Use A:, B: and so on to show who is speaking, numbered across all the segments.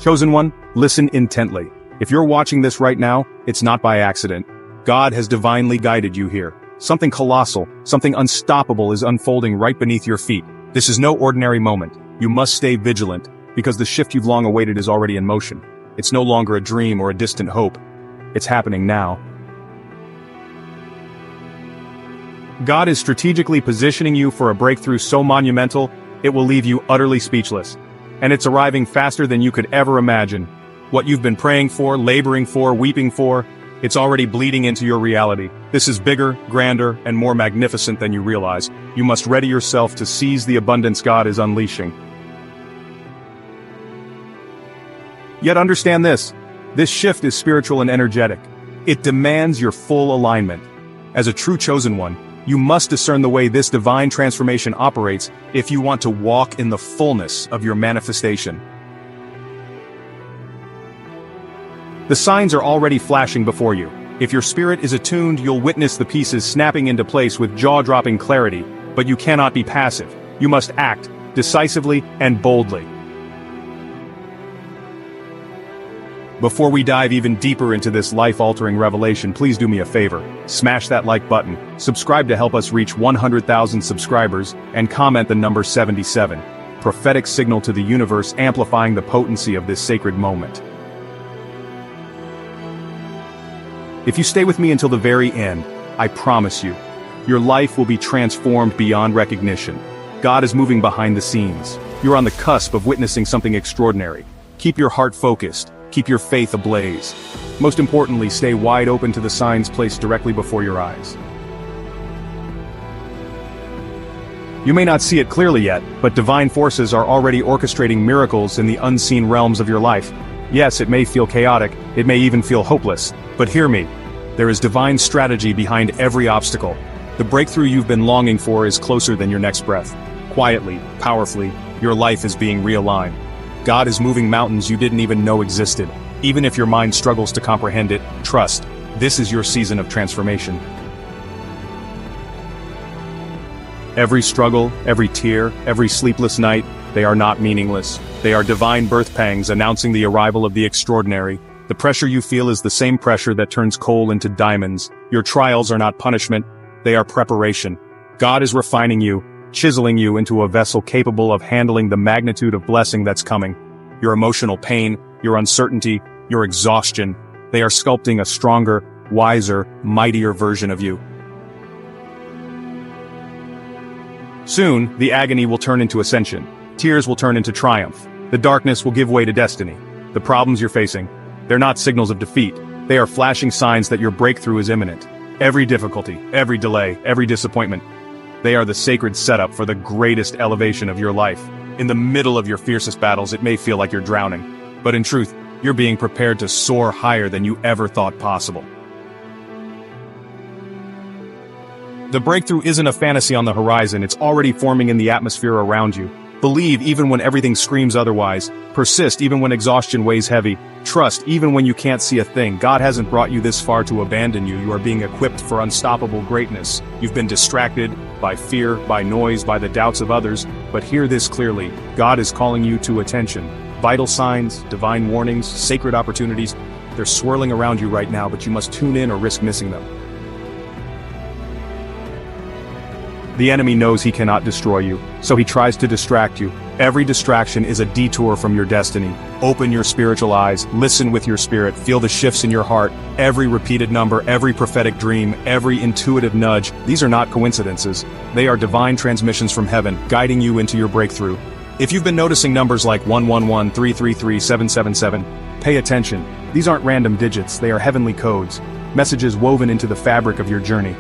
A: Chosen one, listen intently. If you're watching this right now, it's not by accident. God has divinely guided you here. Something colossal, something unstoppable is unfolding right beneath your feet. This is no ordinary moment. You must stay vigilant, because the shift you've long awaited is already in motion. It's no longer a dream or a distant hope. It's happening now. God is strategically positioning you for a breakthrough so monumental, it will leave you utterly speechless. And it's arriving faster than you could ever imagine. What you've been praying for, laboring for, weeping for, it's already bleeding into your reality. This is bigger, grander, and more magnificent than you realize. You must ready yourself to seize the abundance God is unleashing. Yet understand this shift is spiritual and energetic. It demands your full alignment. As a true chosen one, you must discern the way this divine transformation operates if you want to walk in the fullness of your manifestation. The signs are already flashing before you. If your spirit is attuned, you'll witness the pieces snapping into place with jaw-dropping clarity, but you cannot be passive. You must act decisively and boldly. Before we dive even deeper into this life-altering revelation, please do me a favor. Smash that like button, subscribe to help us reach 100,000 subscribers, and comment the number 77. Prophetic signal to the universe amplifying the potency of this sacred moment. If you stay with me until the very end, I promise you, your life will be transformed beyond recognition. God is moving behind the scenes. You're on the cusp of witnessing something extraordinary. Keep your heart focused. Keep your faith ablaze. Most importantly, stay wide open to the signs placed directly before your eyes. You may not see it clearly yet, but divine forces are already orchestrating miracles in the unseen realms of your life. Yes, it may feel chaotic, it may even feel hopeless, but hear me. There is divine strategy behind every obstacle. The breakthrough you've been longing for is closer than your next breath. Quietly, powerfully, your life is being realigned. God is moving mountains you didn't even know existed. Even if your mind struggles to comprehend it, trust, this is your season of transformation. Every struggle, every tear, every sleepless night, they are not meaningless. They are divine birth pangs announcing the arrival of the extraordinary. The pressure you feel is the same pressure that turns coal into diamonds. Your trials are not punishment, they are preparation. God is refining you, chiseling you into a vessel capable of handling the magnitude of blessing that's coming. Your emotional pain, your uncertainty, your exhaustion, they are sculpting a stronger, wiser, mightier version of you. Soon, the agony will turn into ascension. Tears will turn into triumph. The darkness will give way to destiny. The problems you're facing, they're not signals of defeat. They are flashing signs that your breakthrough is imminent. Every difficulty, every delay, every disappointment, they are the sacred setup for the greatest elevation of your life. In the middle of your fiercest battles, it may feel like you're drowning. But in truth, you're being prepared to soar higher than you ever thought possible. The breakthrough isn't a fantasy on the horizon, it's already forming in the atmosphere around you. Believe even when everything screams otherwise. Persist even when exhaustion weighs heavy. Trust even when you can't see a thing. God hasn't brought you this far to abandon you. You are being equipped for unstoppable greatness. You've been distracted by fear, by noise, by the doubts of others, but hear this clearly. God is calling you to attention. Vital signs, divine warnings, sacred opportunities, they're swirling around you right now, but you must tune in or risk missing them. The enemy knows he cannot destroy you, so he tries to distract you. Every distraction is a detour from your destiny. Open your spiritual eyes, listen with your spirit, feel the shifts in your heart. Every repeated number, every prophetic dream, every intuitive nudge, these are not coincidences. They are divine transmissions from heaven, guiding you into your breakthrough. If you've been noticing numbers like 111, 333, 777, pay attention. These aren't random digits, they are heavenly codes, messages woven into the fabric of your journey.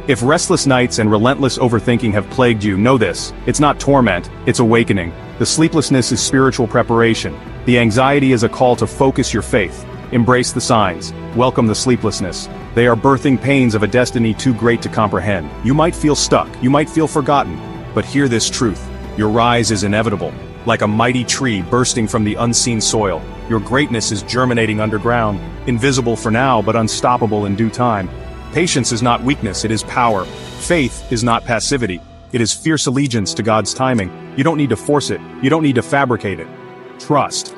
A: If restless nights and relentless overthinking have plagued you, know this. It's not torment, it's awakening. The sleeplessness is spiritual preparation. The anxiety is a call to focus your faith. Embrace the signs. Welcome the sleeplessness. They are birthing pains of a destiny too great to comprehend. You might feel stuck, you might feel forgotten, but hear this truth. Your rise is inevitable. Like a mighty tree bursting from the unseen soil, your greatness is germinating underground, invisible for now but unstoppable in due time. Patience is not weakness, it is power. Faith is not passivity, it is fierce allegiance to God's timing. You don't need to force it. You don't need to fabricate it. Trust.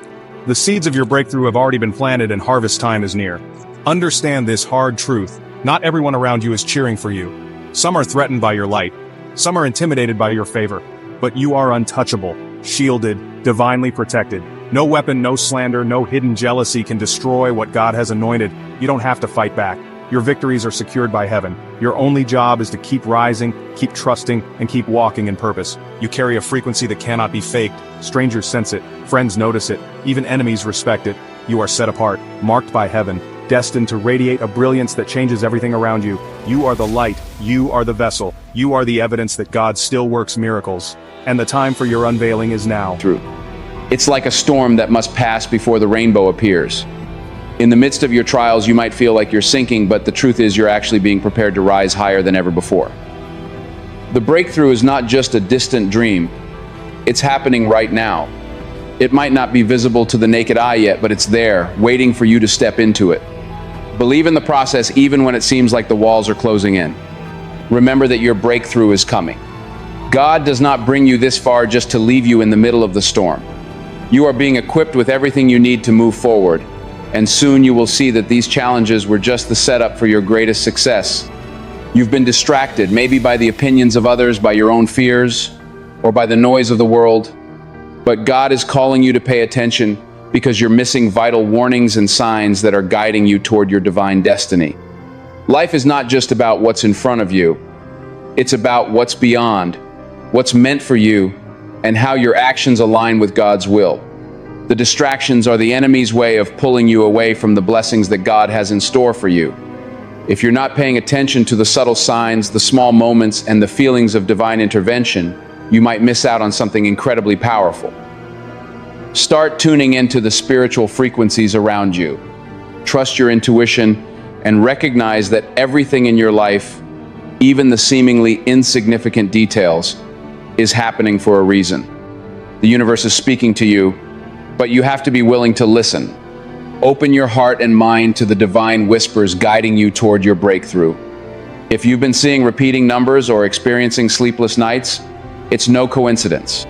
A: The seeds of your breakthrough have already been planted and harvest time is near. Understand this hard truth. Not everyone around you is cheering for you. Some are threatened by your light. Some are intimidated by your favor. But you are untouchable, shielded, divinely protected. No weapon, no slander, no hidden jealousy can destroy what God has anointed. You don't have to fight back. Your victories are secured by heaven. Your only job is to keep rising, keep trusting, and keep walking in purpose. You carry a frequency that cannot be faked. Strangers sense it, friends notice it, even enemies respect it. You are set apart, marked by heaven, destined to radiate a brilliance that changes everything around you. You are the light, you are the vessel, you are the evidence that God still works miracles. And the time for your unveiling is now.
B: True. It's like a storm that must pass before the rainbow appears. In the midst of your trials, you might feel like you're sinking, but the truth is you're actually being prepared to rise higher than ever before. The breakthrough is not just a distant dream. It's happening right now. It might not be visible to the naked eye yet, but it's there, waiting for you to step into it. Believe in the process even when it seems like the walls are closing in. Remember that your breakthrough is coming. God does not bring you this far just to leave you in the middle of the storm. You are being equipped with everything you need to move forward, and soon you will see that these challenges were just the setup for your greatest success. You've been distracted, maybe by the opinions of others, by your own fears, or by the noise of the world. But God is calling you to pay attention because you're missing vital warnings and signs that are guiding you toward your divine destiny. Life is not just about what's in front of you. It's about what's beyond, what's meant for you, and how your actions align with God's will. The distractions are the enemy's way of pulling you away from the blessings that God has in store for you. If you're not paying attention to the subtle signs, the small moments, and the feelings of divine intervention, you might miss out on something incredibly powerful. Start tuning into the spiritual frequencies around you. Trust your intuition and recognize that everything in your life, even the seemingly insignificant details, is happening for a reason. The universe is speaking to you, but you have to be willing to listen. Open your heart and mind to the divine whispers guiding you toward your breakthrough. If you've been seeing repeating numbers or experiencing sleepless nights, it's no coincidence.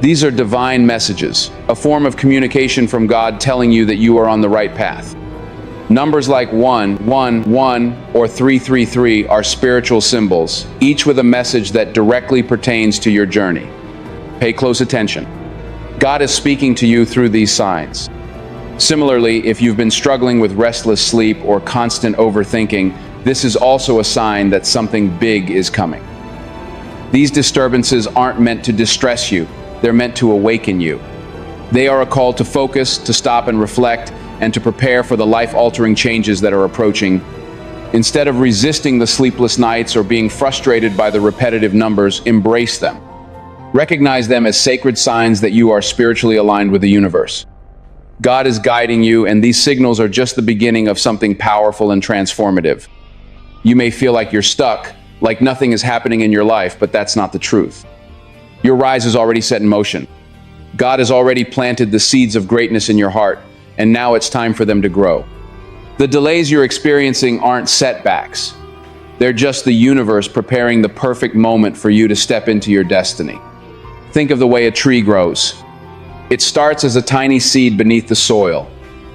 B: These are divine messages, a form of communication from God telling you that you are on the right path. Numbers like 111 or 333 are spiritual symbols, each with a message that directly pertains to your journey. Pay close attention. God is speaking to you through these signs. Similarly, if you've been struggling with restless sleep or constant overthinking, this is also a sign that something big is coming. These disturbances aren't meant to distress you, they're meant to awaken you. They are a call to focus, to stop and reflect, and to prepare for the life-altering changes that are approaching. Instead of resisting the sleepless nights or being frustrated by the repetitive numbers, embrace them. Recognize them as sacred signs that you are spiritually aligned with the universe. God is guiding you, and these signals are just the beginning of something powerful and transformative. You may feel like you're stuck, like nothing is happening in your life, but that's not the truth. Your rise is already set in motion. God has already planted the seeds of greatness in your heart, and now it's time for them to grow. The delays you're experiencing aren't setbacks. They're just the universe preparing the perfect moment for you to step into your destiny. Think of the way a tree grows. It starts as a tiny seed beneath the soil,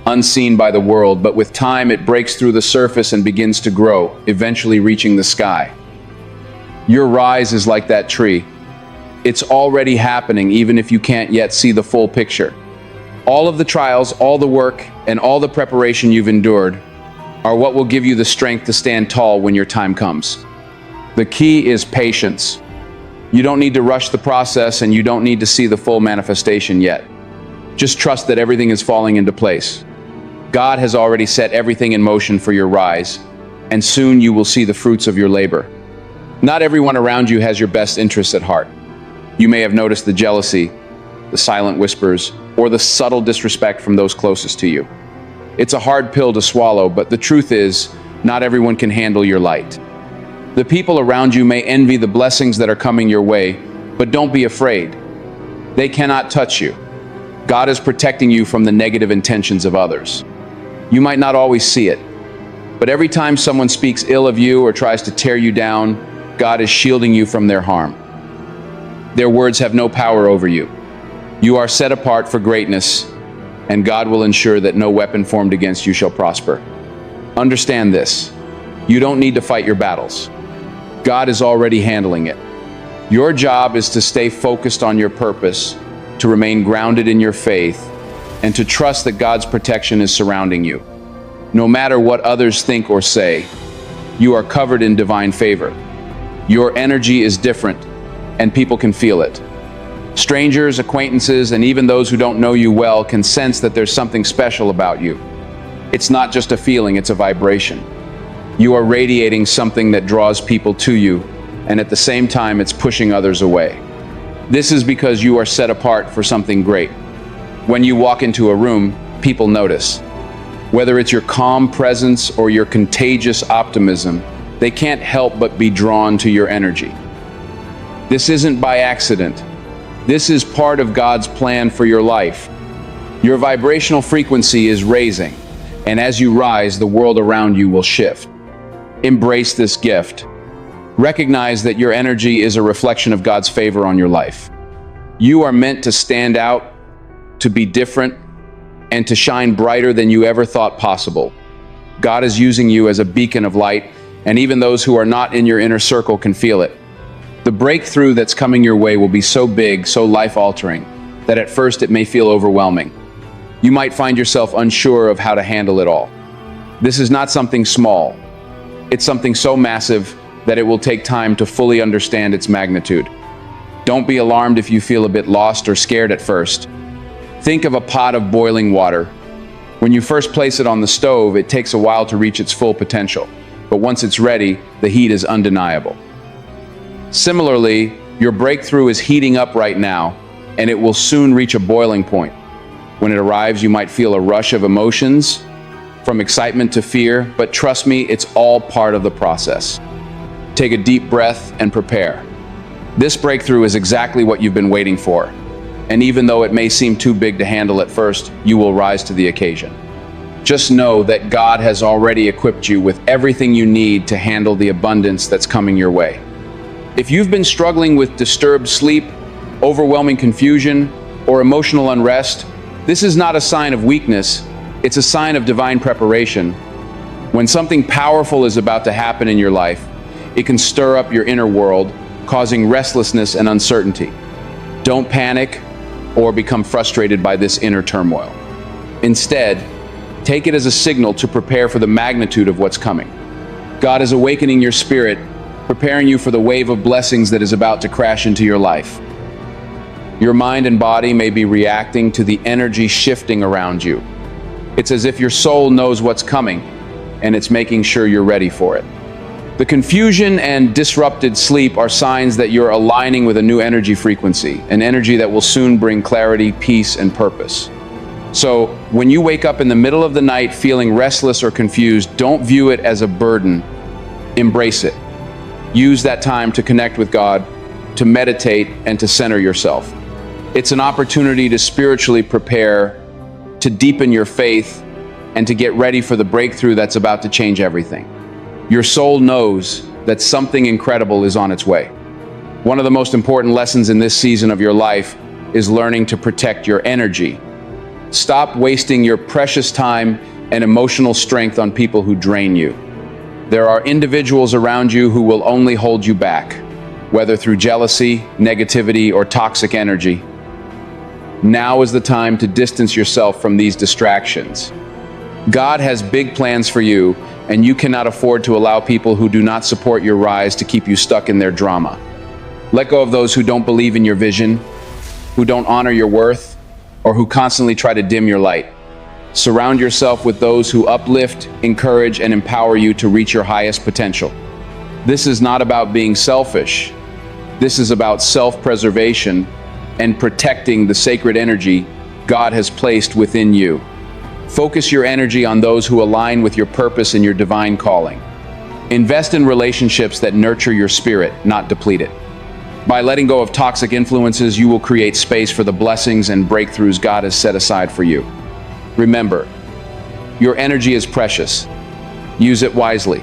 B: unseen by the world, but with time it breaks through the surface and begins to grow, eventually reaching the sky. Your rise is like that tree. It's already happening even if you can't yet see the full picture. All of the trials, all the work, and all the preparation you've endured are what will give you the strength to stand tall when your time comes. The key is patience. You don't need to rush the process, and you don't need to see the full manifestation yet. Just trust that everything is falling into place. God has already set everything in motion for your rise, and soon you will see the fruits of your labor. Not everyone around you has your best interests at heart. You may have noticed the jealousy, the silent whispers, or the subtle disrespect from those closest to you. It's a hard pill to swallow, but the truth is, not everyone can handle your light. The people around you may envy the blessings that are coming your way, but don't be afraid. They cannot touch you. God is protecting you from the negative intentions of others. You might not always see it, but every time someone speaks ill of you or tries to tear you down, God is shielding you from their harm. Their words have no power over you. You are set apart for greatness, and God will ensure that no weapon formed against you shall prosper. Understand this. You don't need to fight your battles. God is already handling it. Your job is to stay focused on your purpose, to remain grounded in your faith, and to trust that God's protection is surrounding you. No matter what others think or say, you are covered in divine favor. Your energy is different, and people can feel it. Strangers, acquaintances, and even those who don't know you well can sense that there's something special about you. It's not just a feeling, it's a vibration. You are radiating something that draws people to you, and at the same time, it's pushing others away. This is because you are set apart for something great. When you walk into a room, people notice. Whether it's your calm presence or your contagious optimism, they can't help but be drawn to your energy. This isn't by accident. This is part of God's plan for your life. Your vibrational frequency is raising, and as you rise, the world around you will shift. Embrace this gift. Recognize that your energy is a reflection of God's favor on your life. You are meant to stand out, to be different, and to shine brighter than you ever thought possible. God is using you as a beacon of light, and even those who are not in your inner circle can feel it. The breakthrough that's coming your way will be so big, so life-altering, that at first it may feel overwhelming. You might find yourself unsure of how to handle it all. This is not something small. It's something so massive that it will take time to fully understand its magnitude. Don't be alarmed if you feel a bit lost or scared at first. Think of a pot of boiling water. When you first place it on the stove, it takes a while to reach its full potential. But once it's ready, the heat is undeniable. Similarly, your breakthrough is heating up right now, and it will soon reach a boiling point. When it arrives, you might feel a rush of emotions, from excitement to fear, but trust me, it's all part of the process. Take a deep breath and prepare. This breakthrough is exactly what you've been waiting for. And even though it may seem too big to handle at first, you will rise to the occasion. Just know that God has already equipped you with everything you need to handle the abundance that's coming your way. If you've been struggling with disturbed sleep, overwhelming confusion, or emotional unrest, this is not a sign of weakness, it's a sign of divine preparation. When something powerful is about to happen in your life, it can stir up your inner world, causing restlessness and uncertainty. Don't panic or become frustrated by this inner turmoil. Instead, take it as a signal to prepare for the magnitude of what's coming. God is awakening your spirit, preparing you for the wave of blessings that is about to crash into your life. Your mind and body may be reacting to the energy shifting around you. It's as if your soul knows what's coming, and it's making sure you're ready for it. The confusion and disrupted sleep are signs that you're aligning with a new energy frequency, an energy that will soon bring clarity, peace, and purpose. So, when you wake up in the middle of the night feeling restless or confused, don't view it as a burden. Embrace it. Use that time to connect with God, to meditate, and to center yourself. It's an opportunity to spiritually prepare, to deepen your faith, and to get ready for the breakthrough that's about to change everything. Your soul knows that something incredible is on its way. One of the most important lessons in this season of your life is learning to protect your energy. Stop wasting your precious time and emotional strength on people who drain you. There are individuals around you who will only hold you back, whether through jealousy, negativity, or toxic energy. Now is the time to distance yourself from these distractions. God has big plans for you, and you cannot afford to allow people who do not support your rise to keep you stuck in their drama. Let go of those who don't believe in your vision, who don't honor your worth, or who constantly try to dim your light. Surround yourself with those who uplift, encourage, and empower you to reach your highest potential. This is not about being selfish. This is about self-preservation and protecting the sacred energy God has placed within you. Focus your energy on those who align with your purpose and your divine calling. Invest in relationships that nurture your spirit, not deplete it. By letting go of toxic influences, you will create space for the blessings and breakthroughs God has set aside for you. Remember, your energy is precious. Use it wisely.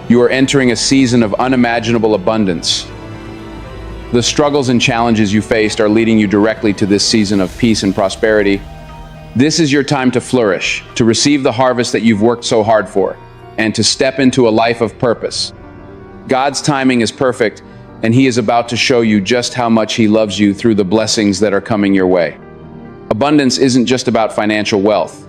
B: You are entering a season of unimaginable abundance. The struggles and challenges you faced are leading you directly to this season of peace and prosperity. This is your time to flourish, to receive the harvest that you've worked so hard for, and to step into a life of purpose. God's timing is perfect, and He is about to show you just how much He loves you through the blessings that are coming your way. Abundance isn't just about financial wealth.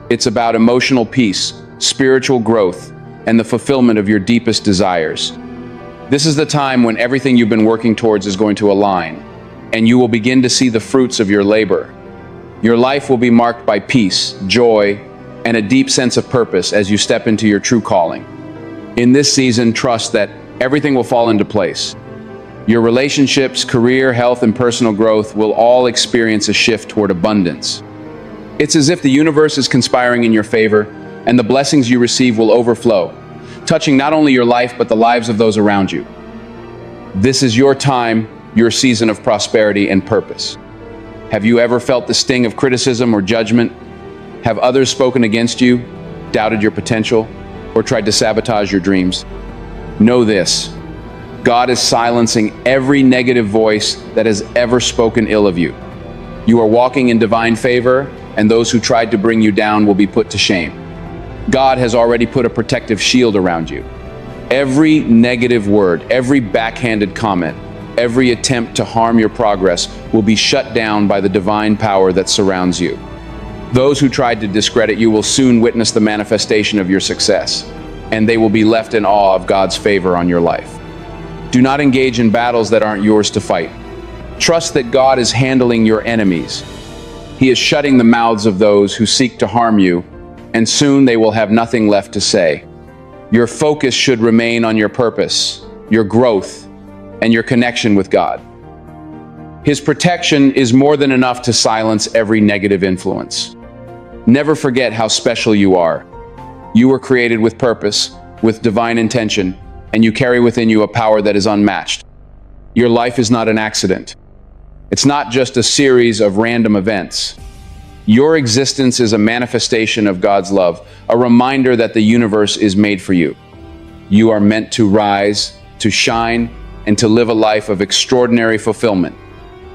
B: It's about emotional peace, spiritual growth, and the fulfillment of your deepest desires. This is the time when everything you've been working towards is going to align, and you will begin to see the fruits of your labor. Your life will be marked by peace, joy, and a deep sense of purpose as you step into your true calling. In this season, trust that everything will fall into place. Your relationships, career, health, and personal growth will all experience a shift toward abundance. It's as if the universe is conspiring in your favor, and the blessings you receive will overflow, touching not only your life but the lives of those around you. This is your time, your season of prosperity and purpose. Have you ever felt the sting of criticism or judgment? Have others spoken against you, doubted your potential, or tried to sabotage your dreams? Know this: God is silencing every negative voice that has ever spoken ill of you. You are walking in divine favor, and those who tried to bring you down will be put to shame. God has already put a protective shield around you. Every negative word, every backhanded comment, every attempt to harm your progress will be shut down by the divine power that surrounds you. Those who tried to discredit you will soon witness the manifestation of your success, and they will be left in awe of God's favor on your life. Do not engage in battles that aren't yours to fight. Trust that God is handling your enemies. He is shutting the mouths of those who seek to harm you, and soon they will have nothing left to say. Your focus should remain on your purpose, your growth, and your connection with God. His protection is more than enough to silence every negative influence. Never forget how special you are. You were created with purpose, with divine intention, and you carry within you a power that is unmatched. Your life is not an accident. It's not just a series of random events. Your existence is a manifestation of God's love, a reminder that the universe is made for you. You are meant to rise, to shine, and to live a life of extraordinary fulfillment.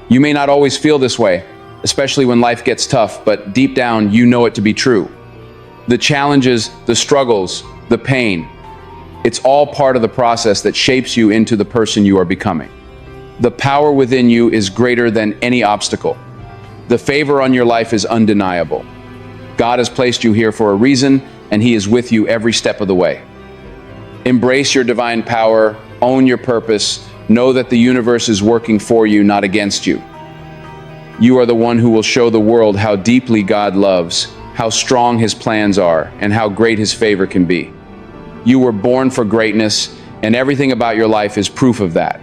B: You may not always feel this way, especially when life gets tough, but deep down you know it to be true. The challenges, the struggles, the pain, it's all part of the process that shapes you into the person you are becoming. The power within you is greater than any obstacle. The favor on your life is undeniable. God has placed you here for a reason, and He is with you every step of the way. Embrace your divine power, own your purpose, know that the universe is working for you, not against you. You are the one who will show the world how deeply God loves, how strong His plans are, and how great His favor can be. You were born for greatness, and everything about your life is proof of that.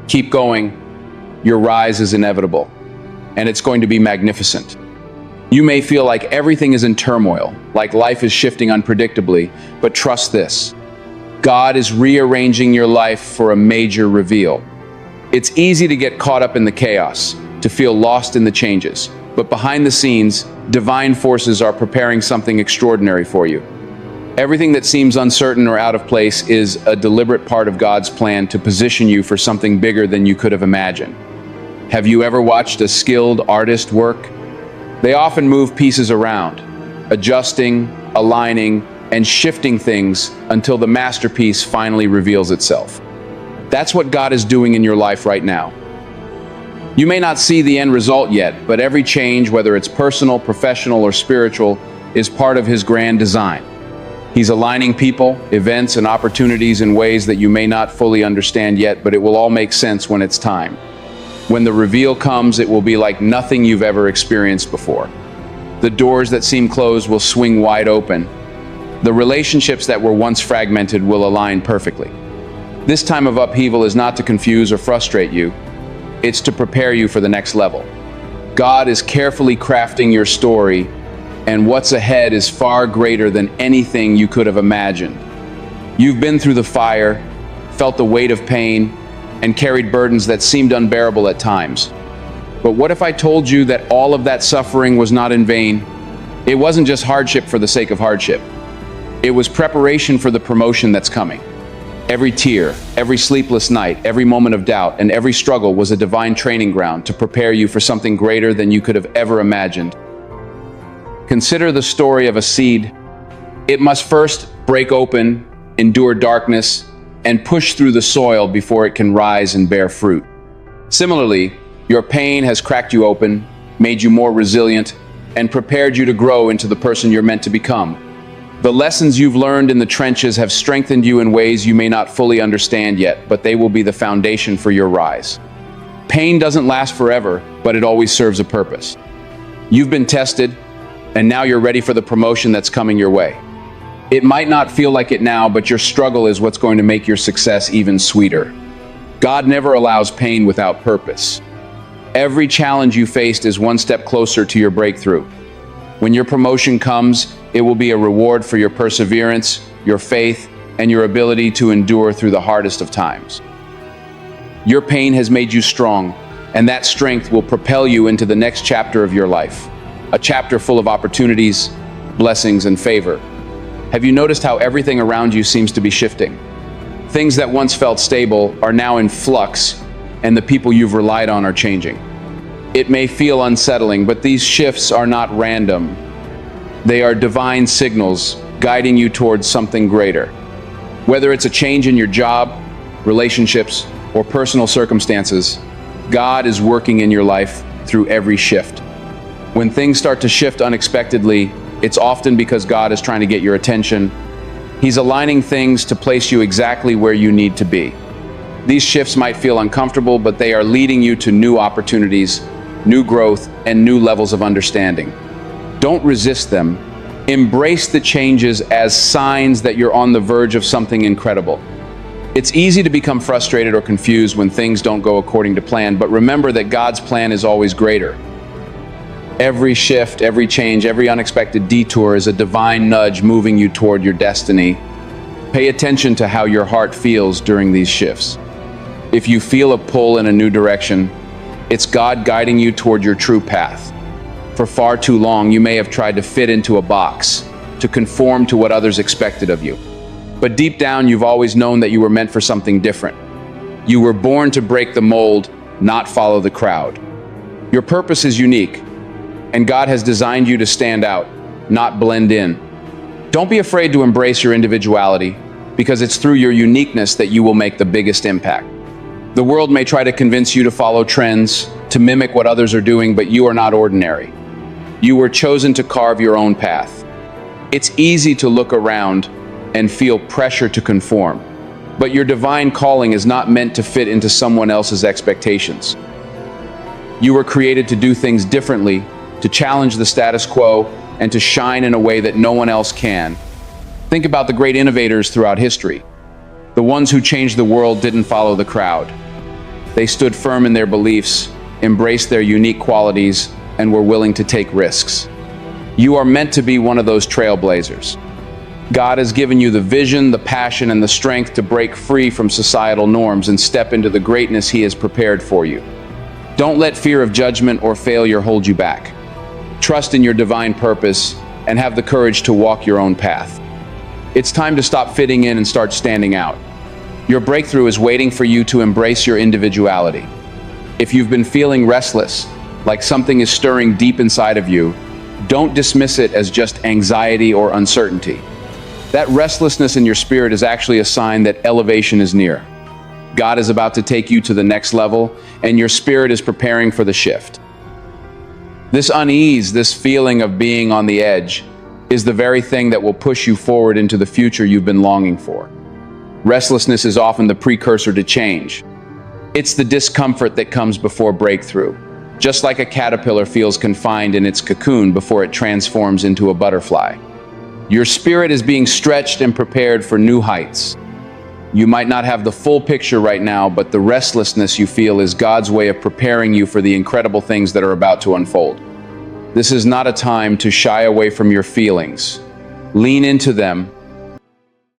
B: Keep going. Your rise is inevitable, and it's going to be magnificent. You may feel like everything is in turmoil, like life is shifting unpredictably, but trust this: God is rearranging your life for a major reveal. It's easy to get caught up in the chaos, to feel lost in the changes, but behind the scenes, divine forces are preparing something extraordinary for you. Everything that seems uncertain or out of place is a deliberate part of God's plan to position you for something bigger than you could have imagined. Have you ever watched a skilled artist work? They often move pieces around, adjusting, aligning, and shifting things until the masterpiece finally reveals itself. That's what God is doing in your life right now. You may not see the end result yet, but every change, whether it's personal, professional, or spiritual, is part of His grand design. He's aligning people, events, and opportunities in ways that you may not fully understand yet, but it will all make sense when it's time. When the reveal comes, it will be like nothing you've ever experienced before. The doors that seem closed will swing wide open. The relationships that were once fragmented will align perfectly. This time of upheaval is not to confuse or frustrate you. It's to prepare you for the next level. God is carefully crafting your story, and what's ahead is far greater than anything you could have imagined. You've been through the fire, felt the weight of pain, and carried burdens that seemed unbearable at times. But what if I told you that all of that suffering was not in vain? It wasn't just hardship for the sake of hardship. It was preparation for the promotion that's coming. Every tear, every sleepless night, every moment of doubt, and every struggle was a divine training ground to prepare you for something greater than you could have ever imagined. Consider the story of a seed. It must first break open, endure darkness, and push through the soil before it can rise and bear fruit. Similarly, your pain has cracked you open, made you more resilient, and prepared you to grow into the person you're meant to become. The lessons you've learned in the trenches have strengthened you in ways you may not fully understand yet, but they will be the foundation for your rise. Pain doesn't last forever, but it always serves a purpose. You've been tested, and now you're ready for the promotion that's coming your way. It might not feel like it now, but your struggle is what's going to make your success even sweeter. God never allows pain without purpose. Every challenge you faced is one step closer to your breakthrough. When your promotion comes, it will be a reward for your perseverance, your faith, and your ability to endure through the hardest of times. Your pain has made you strong, and that strength will propel you into the next chapter of your life, a chapter full of opportunities, blessings, and favor. Have you noticed how everything around you seems to be shifting? Things that once felt stable are now in flux, and the people you've relied on are changing. It may feel unsettling, but these shifts are not random. They are divine signals guiding you towards something greater. Whether it's a change in your job, relationships, or personal circumstances, God is working in your life through every shift. When things start to shift unexpectedly, it's often because God is trying to get your attention. He's aligning things to place you exactly where you need to be. These shifts might feel uncomfortable, but they are leading you to new opportunities, new growth, and new levels of understanding. Don't resist them. Embrace the changes as signs that you're on the verge of something incredible. It's easy to become frustrated or confused when things don't go according to plan, but remember that God's plan is always greater. Every shift, every change, every unexpected detour is a divine nudge moving you toward your destiny. Pay attention to how your heart feels during these shifts. If you feel a pull in a new direction, it's God guiding you toward your true path. For far too long, you may have tried to fit into a box, to conform to what others expected of you. But deep down, you've always known that you were meant for something different. You were born to break the mold, not follow the crowd. Your purpose is unique, and God has designed you to stand out, not blend in. Don't be afraid to embrace your individuality, because it's through your uniqueness that you will make the biggest impact. The world may try to convince you to follow trends, to mimic what others are doing, but you are not ordinary. You were chosen to carve your own path. It's easy to look around and feel pressure to conform, but your divine calling is not meant to fit into someone else's expectations. You were created to do things differently, to challenge the status quo, and to shine in a way that no one else can. Think about the great innovators throughout history. The ones who changed the world didn't follow the crowd. They stood firm in their beliefs, embraced their unique qualities, and were willing to take risks. You are meant to be one of those trailblazers. God has given you the vision, the passion, and the strength to break free from societal norms and step into the greatness He has prepared for you. Don't let fear of judgment or failure hold you back. Trust in your divine purpose and have the courage to walk your own path. It's time to stop fitting in and start standing out. Your breakthrough is waiting for you to embrace your individuality. If you've been feeling restless, like something is stirring deep inside of you, don't dismiss it as just anxiety or uncertainty. That restlessness in your spirit is actually a sign that elevation is near. God is about to take you to the next level, and your spirit is preparing for the shift. This unease, this feeling of being on the edge, is the very thing that will push you forward into the future you've been longing for. Restlessness is often the precursor to change. It's the discomfort that comes before breakthrough, just like a caterpillar feels confined in its cocoon before it transforms into a butterfly. Your spirit is being stretched and prepared for new heights. You might not have the full picture right now, but the restlessness you feel is God's way of preparing you for the incredible things that are about to unfold. This is not a time to shy away from your feelings. Lean into them